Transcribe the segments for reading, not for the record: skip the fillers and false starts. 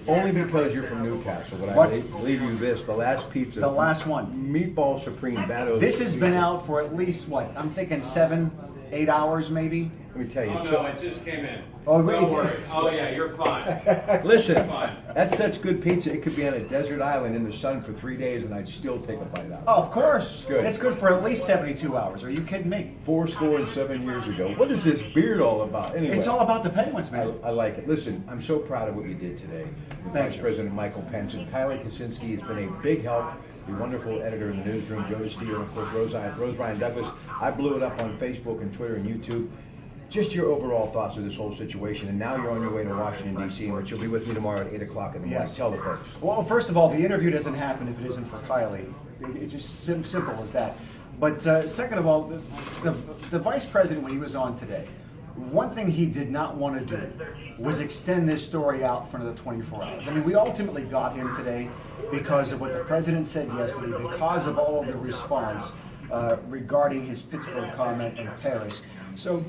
Only because you're from Newcastle. But What? I leave you this: the last pizza, The last one. Meatball Supreme. Battle. This has been out for at least, what, I'm thinking 7, 8 hours maybe? Let me tell you. Oh no, it just came in. Oh, Don't really? worry. Oh yeah, you're fine. Listen, Fine. that's such good pizza. It could be on a desert island in the sun for 3 days, and I'd still take a bite out. Oh, of course. Good. It's good for at least 72 hours. Are you kidding me? 7 years ago. What is this beard all about? Anyway, It's all about the Penguins, man. I like it. Listen, I'm so proud of what you did today. With Thank Vice you. President Michael Pence and Kylie Kaczynski has been a big help. The wonderful editor in the newsroom, Joe Steele, and of course Rose Ryan Douglas. I blew it up on Facebook and Twitter and YouTube. Just your overall thoughts of this whole situation, and now you're on your way to Washington, D.C., in which you'll be with me tomorrow at 8 o'clock in the morning. Yes. Tell the folks. Well, first of all, the interview doesn't happen if it isn't for Kylie. It's just simple as that. But second of all, the vice president, when he was on today, one thing he did not want to do was extend this story out for another 24 hours. I mean, we ultimately got him today because of what the president said yesterday, because of all of the response regarding his Pittsburgh comment in Paris. So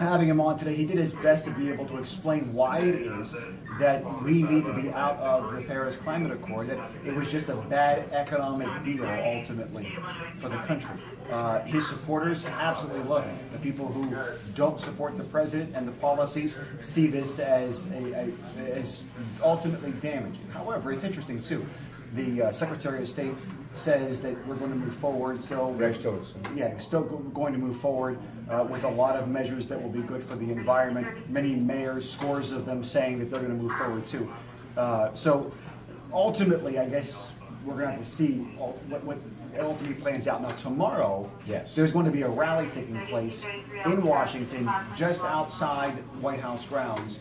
having him on today, he did his best to be able to explain why it is that we need to be out of the Paris Climate Accord, that it was just a bad economic deal ultimately for the country. His supporters absolutely love him. The people who don't support the president and the policies see this as as ultimately damaging. However, it's interesting too. The Secretary of State says that we're going to move forward. So Rex Tillerson. yeah, still going to move forward with a lot of measures that will be good for the environment. Many mayors, scores of them, saying that they're going to move forward too. So ultimately, I guess we're going to have to see what ultimately plans out. Now tomorrow, Yes. there's going to be a rally taking place in Washington, just outside White House grounds.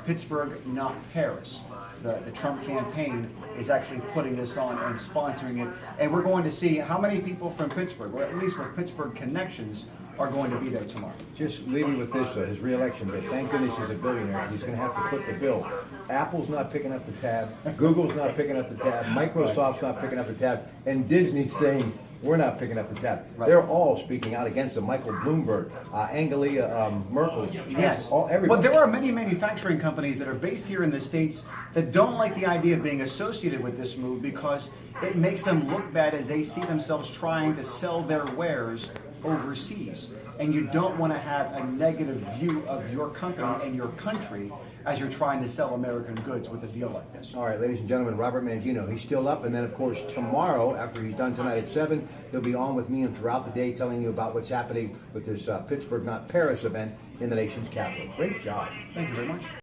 Pittsburgh, not Paris. The Trump campaign is actually putting this on and sponsoring it. And we're going to see how many people from Pittsburgh, or at least with Pittsburgh connections, are going to be there tomorrow. Just leave me with this, his reelection bid. Thank goodness he's a billionaire. He's going to have to foot the bill. Apple's not picking up the tab. Google's not picking up the tab. Microsoft's not picking up the tab. And Disney's saying, we're not picking up the tab. Right. They're all speaking out against him. Michael Bloomberg, Angela Merkel. Yes. Everybody. But there are many manufacturing companies that are based here in the States that don't like the idea of being associated with this move because it makes them look bad as they see themselves trying to sell their wares overseas. And you don't want to have a negative view of your company and your country as you're trying to sell American goods with a deal like this. All right, ladies and gentlemen, Robert Mangino, he's still up. And then, of course, tomorrow, after he's done tonight at 7, he'll be on with me and throughout the day telling you about what's happening with this Pittsburgh, not Paris event in the nation's capital. Great job. Thank you very much.